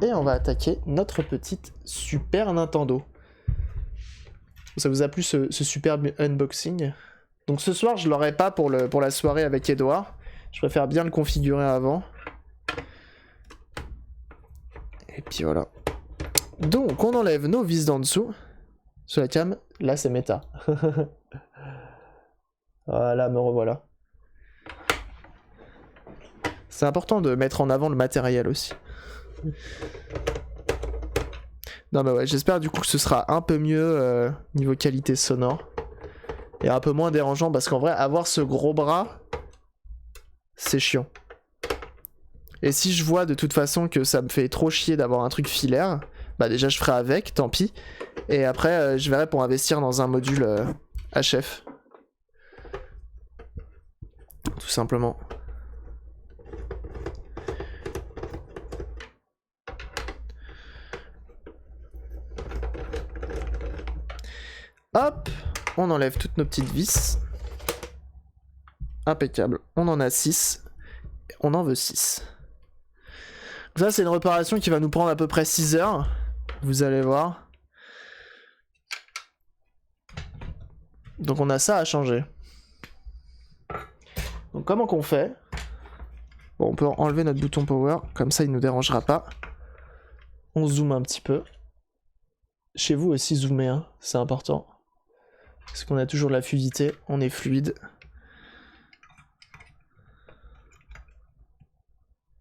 Et on va attaquer notre petite Super Nintendo. Ça vous a plu ce superbe unboxing? Donc ce soir, je l'aurai pas pour la soirée avec Edouard. Je préfère bien le configurer avant. Et puis voilà. Donc on enlève nos vis d'en dessous. Sur la cam, là c'est méta. Voilà, me revoilà. C'est important de mettre en avant le matériel aussi. Non mais ouais, j'espère du coup que ce sera un peu mieux niveau qualité sonore. Et un peu moins dérangeant parce qu'en vrai, avoir ce gros bras, c'est chiant. Et si je vois de toute façon que ça me fait trop chier d'avoir un truc filaire, bah déjà je ferai avec, tant pis. Et après, je verrai pour investir dans un module HF. Tout simplement. Hop, on enlève toutes nos petites vis. Impeccable. On en a 6. On en veut 6. Ça, c'est une réparation qui va nous prendre à peu près 6 heures. Vous allez voir. Donc on a ça à changer. Donc comment qu'on fait? Bon, on peut enlever notre bouton power. Comme ça, il ne nous dérangera pas. On zoome un petit peu. Chez vous aussi, zoomer, hein, c'est important. Parce qu'on a toujours de la fluidité. On est fluide.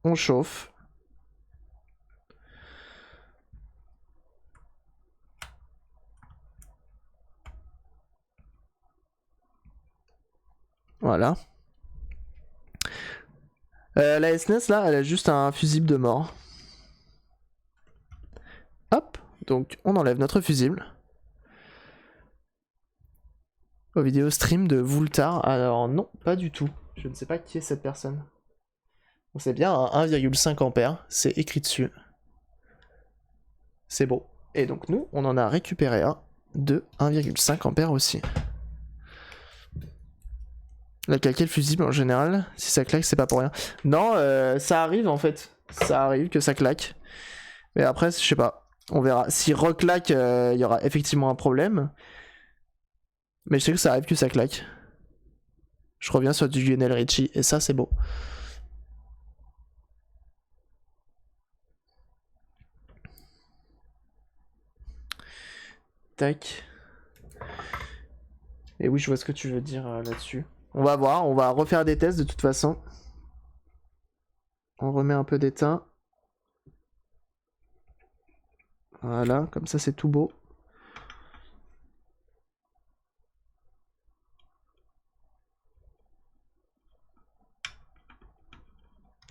On chauffe. Voilà. La SNES là, elle a juste un fusible de mort. Hop, donc on enlève notre fusible. Au vidéo stream de Voultar. Alors non, pas du tout. Je ne sais pas qui est cette personne. On sait bien un 1,5 ampères, c'est écrit dessus. C'est beau. Et donc nous, on en a récupéré un de 1,5 ampères aussi. La calquer le fusible en général, si ça claque, c'est pas pour rien. Non, ça arrive en fait. Ça arrive que ça claque. Mais après, je sais pas. On verra. Si reclaque, il y aura effectivement un problème. Mais je sais que ça arrive que ça claque. Je reviens sur du Lionel Richie et ça, c'est beau. Tac. Et oui, je vois ce que tu veux dire là-dessus. On va voir, on va refaire des tests de toute façon. On remet un peu d'étain. Voilà, comme ça c'est tout beau.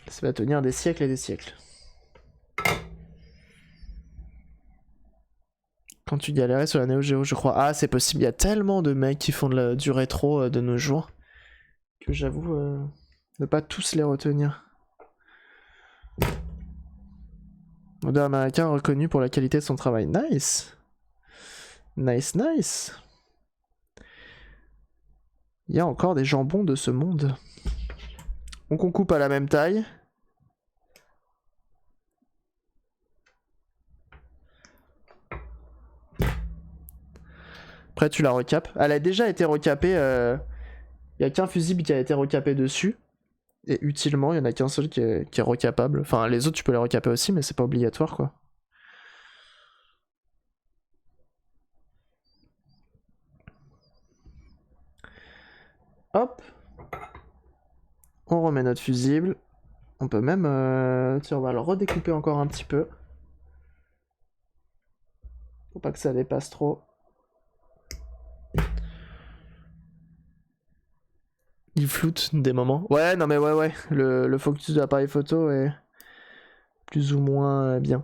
Ça va tenir des siècles et des siècles. Quand tu galérais sur la Neo Geo, je crois. Ah, c'est possible, il y a tellement de mecs qui font du rétro de nos jours que j'avoue ne pas tous les retenir. Modèle américain reconnu pour la qualité de son travail. Nice. Nice, nice. Il y a encore des jambons de ce monde. Donc on coupe à la même taille. Après tu la recapes. Elle a déjà été recapée. Il n'y a qu'un fusible qui a été recapé dessus. Et utilement, il n'y en a qu'un seul qui est recapable. Enfin, les autres, tu peux les recaper aussi, mais c'est pas obligatoire, quoi. Hop. On remet notre fusible. On peut même... Tiens, on va le redécouper encore un petit peu. Faut pas que ça dépasse trop. Il floute des moments. Ouais, non mais ouais. Le focus de l'appareil photo est plus ou moins bien.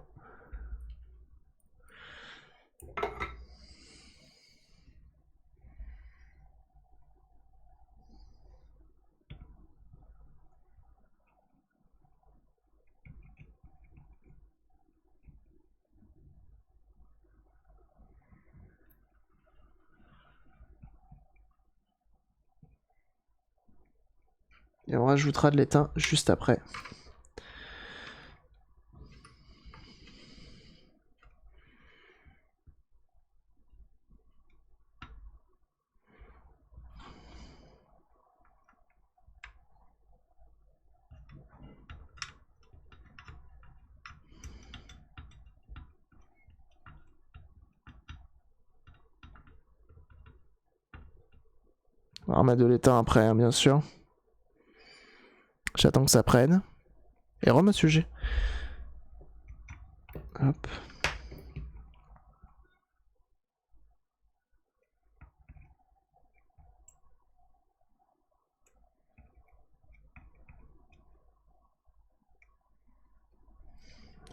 Et on rajoutera de l'étain juste après. On va remettre de l'étain après, hein, bien sûr. J'attends que ça prenne. Et monsieur G. Hop.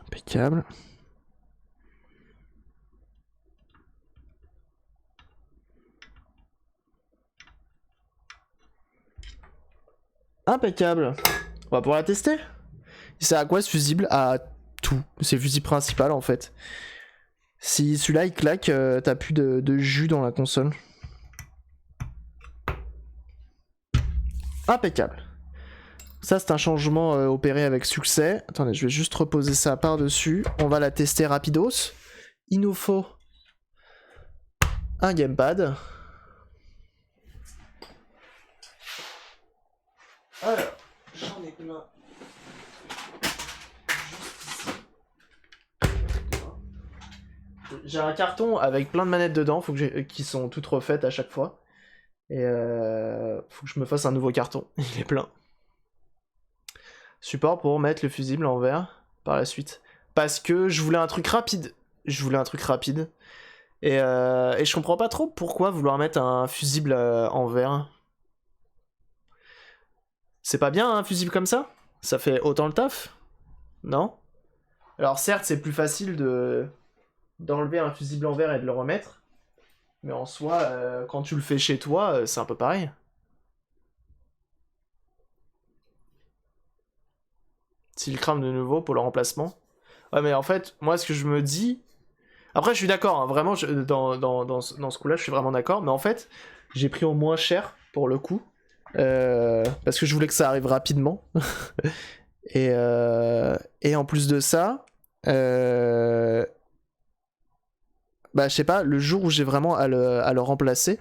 Impeccable. Impeccable. On va pouvoir la tester. Il sert à quoi ce fusible? À tout. C'est le fusible principal en fait. Si celui-là il claque, t'as plus de jus dans la console. Impeccable. Ça c'est un changement opéré avec succès. Attendez, je vais juste reposer ça par-dessus. On va la tester rapidos. Il nous faut un gamepad. Alors, j'en ai plein. J'ai un carton avec plein de manettes dedans, qui sont toutes refaites à chaque fois. Et faut que je me fasse un nouveau carton, il est plein. Support pour mettre le fusible en verre par la suite. Parce que je voulais un truc rapide. Et je comprends pas trop pourquoi vouloir mettre un fusible en verre. C'est pas bien un fusible comme ça? Ça fait autant le taf? Non? Alors certes c'est plus facile d'enlever un fusible en verre et de le remettre. Mais en soi, quand tu le fais chez toi, c'est un peu pareil. S'il crame de nouveau pour le remplacement. Ouais mais en fait, moi ce que je me dis... Après je suis d'accord, hein, vraiment, dans ce coup-là je suis vraiment d'accord. Mais en fait, j'ai pris au moins cher pour le coup. Parce que je voulais que ça arrive rapidement. et en plus de ça... bah je sais pas, le jour où j'ai vraiment à le remplacer,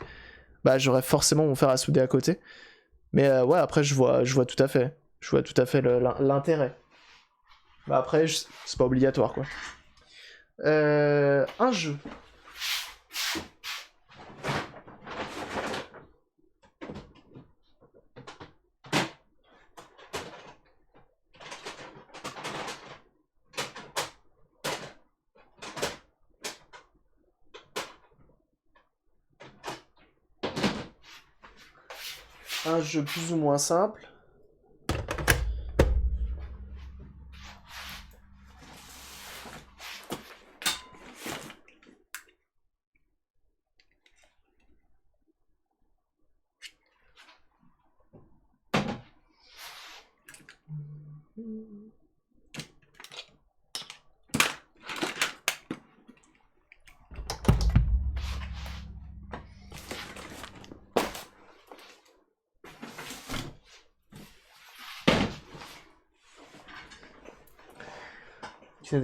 bah j'aurais forcément mon fer à souder à côté. Mais ouais, après je vois tout à fait. Je vois tout à fait l'intérêt. Bah après, c'est pas obligatoire quoi. Un jeu. Un jeu plus ou moins simple.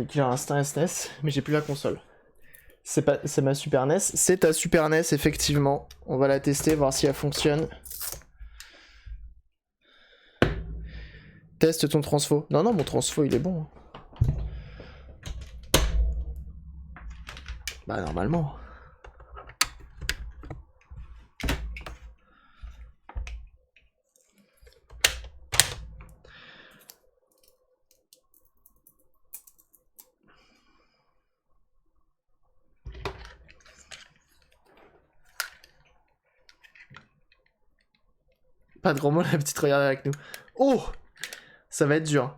Killer Instinct SNES, mais j'ai plus la console. C'est ma Super NES. C'est ta Super NES, effectivement. On va la tester, voir si elle fonctionne. Teste ton transfo. Non, mon transfo, il est bon. Bah, normalement. Pas de grand mot, la petite regarde avec nous. Oh! Ça va être dur.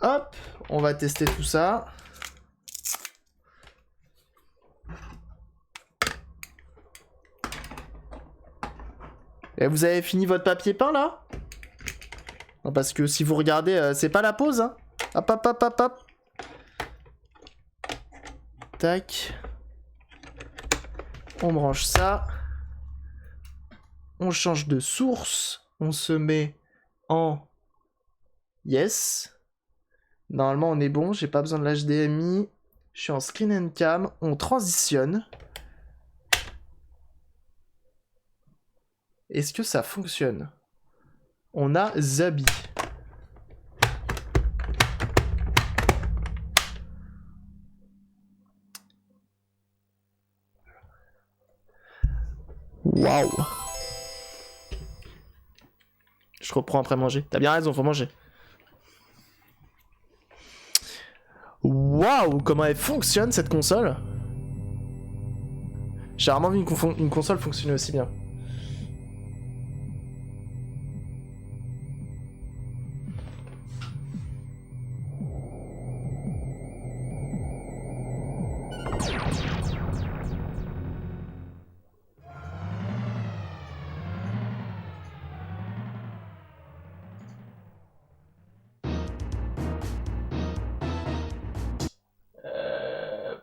Hop, on va tester tout ça. Et vous avez fini votre papier peint là? Non, parce que si vous regardez, c'est pas la pause, hein. Hop, hop, hop, hop, hop. Tac. On branche ça. On change de source. On se met en yes. Normalement, on est bon. J'ai pas besoin de l'HDMI. Je suis en screen and cam. On transitionne. Est-ce que ça fonctionne? On a Zabi. Waouh. Je reprends après manger. T'as bien raison, faut manger. Waouh, comment elle fonctionne cette console. J'ai rarement vu une console fonctionner aussi bien.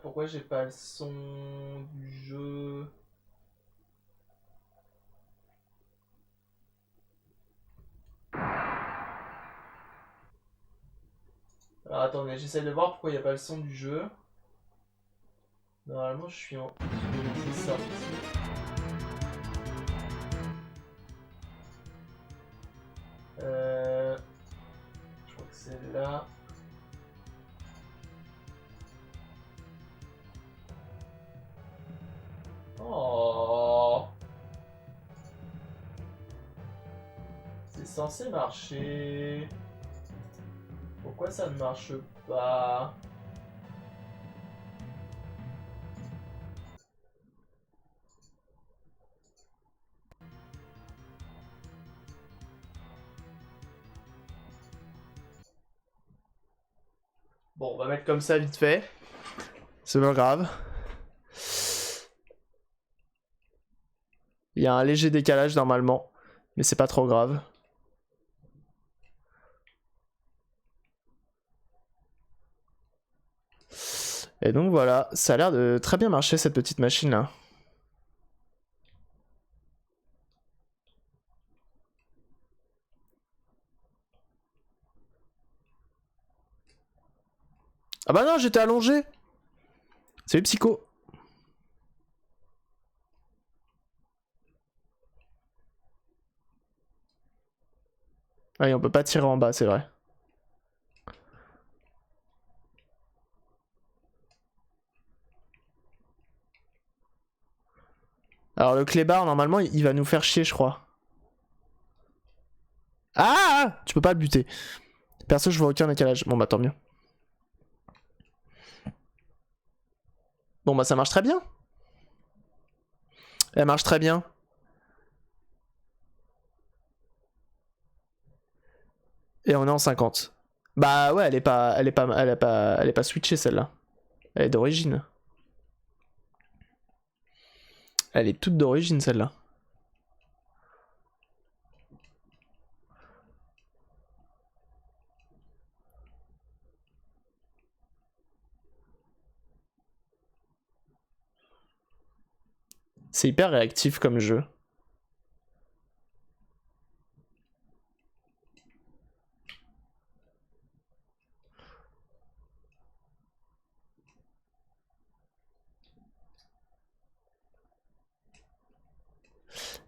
Pourquoi j'ai pas le son du jeu? Alors attendez, j'essaie de voir pourquoi il n'y a pas le son du jeu. Normalement je suis en... C'est sorti. Je crois que c'est là. Oh, c'est censé marcher. Pourquoi ça ne marche pas? Bon, on va mettre comme ça vite fait. C'est pas grave. Il y a un léger décalage normalement, mais c'est pas trop grave. Et donc voilà, ça a l'air de très bien marcher cette petite machine là. Ah bah non, j'étais allongé. Salut Psycho. Ah oui, on peut pas tirer en bas, c'est vrai. Alors le clébard, normalement, il va nous faire chier, je crois. Ah, tu peux pas le buter. Perso, je vois aucun décalage. Bon bah tant mieux. Bon bah ça marche très bien. Elle marche très bien. Et on est en 50. Bah ouais, elle est pas switchée celle-là. Elle est d'origine. Elle est toute d'origine celle-là. C'est hyper réactif comme jeu.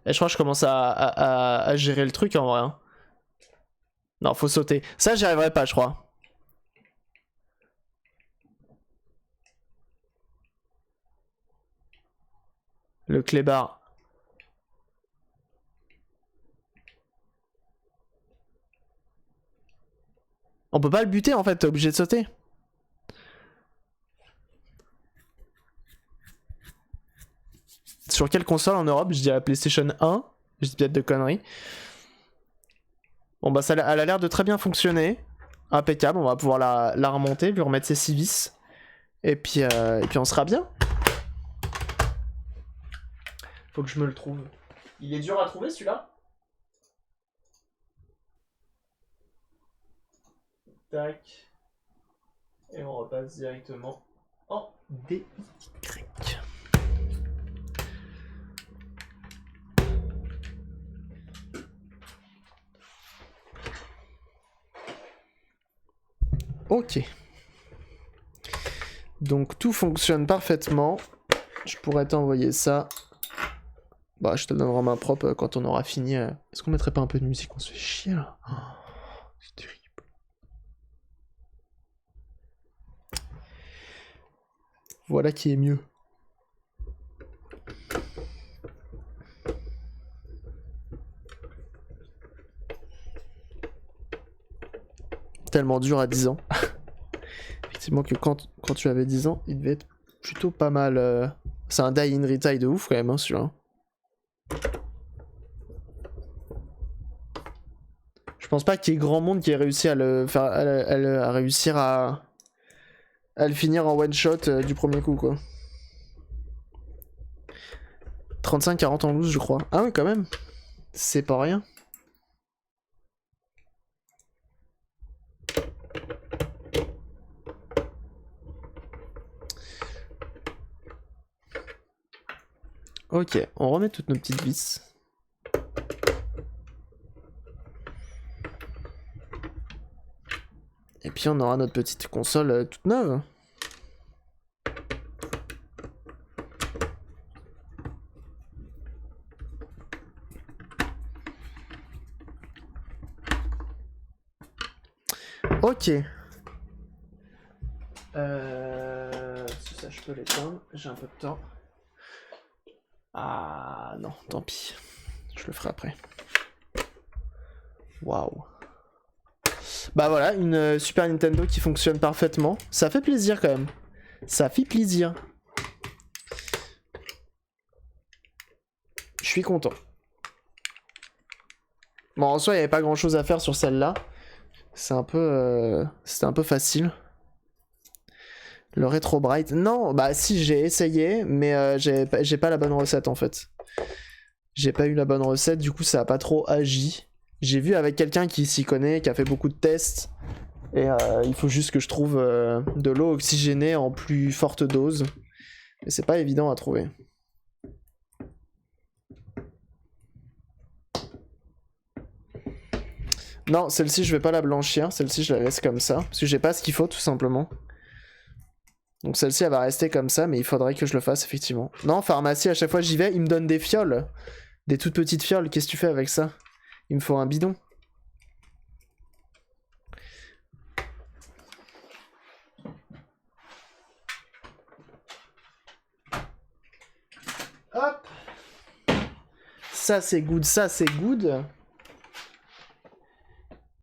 Et je crois que je commence à gérer le truc en vrai. Hein. Non, faut sauter. Ça, j'y arriverai pas, je crois. Le clébard. On peut pas le buter en fait, t'es obligé de sauter. Sur quelle console en Europe? Je dis la PlayStation 1. Je dis peut-être de conneries. Bon bah ça, elle a l'air de très bien fonctionner. Impeccable, on va pouvoir la remonter, lui remettre ses 6 vis. Et puis on sera bien. Faut que je me le trouve. Il est dur à trouver celui-là? Tac. Et on repasse directement en DY. Ok. Donc tout fonctionne parfaitement. Je pourrais t'envoyer ça. Bah je te donnerai en main propre quand on aura fini. Est-ce qu'on mettrait pas un peu de musique? On se fait chier là. Oh, c'est terrible. Voilà qui est mieux. tellement dur à 10 ans. Effectivement que quand tu avais 10 ans, il devait être plutôt pas mal. C'est un die in retry de ouf quand même, hein, celui-là. Je pense pas qu'il y ait grand monde qui ait réussi à le faire, à réussir à le finir en one shot du premier coup, quoi. 35-40 en loose, je crois. Ah oui, quand même. C'est pas rien. Ok, on remet toutes nos petites vis. Et puis on aura notre petite console toute neuve. Ok. Ça je peux l'éteindre, j'ai un peu de temps. Ah non, tant pis. Je le ferai après. Waouh. Bah voilà, une Super Nintendo qui fonctionne parfaitement. Ça fait plaisir quand même. Ça fait plaisir. Je suis content. Bon, en soi, il n'y avait pas grand chose à faire sur celle-là. C'est un peu... C'était un peu facile. Le Retro Bright. Non, bah si, j'ai essayé, mais j'ai pas la bonne recette en fait. J'ai pas eu la bonne recette, du coup ça a pas trop agi. J'ai vu avec quelqu'un qui s'y connaît, qui a fait beaucoup de tests. Et il faut juste que je trouve de l'eau oxygénée en plus forte dose. Mais c'est pas évident à trouver. Non, celle-ci je vais pas la blanchir, celle-ci je la laisse comme ça. Parce que j'ai pas ce qu'il faut tout simplement. Donc celle-ci elle va rester comme ça, mais il faudrait que je le fasse effectivement. Non, pharmacie, à chaque fois j'y vais, il me donne des fioles. Des toutes petites fioles, qu'est-ce que tu fais avec ça? Il me faut un bidon. Hop. Ça c'est good, ça c'est good.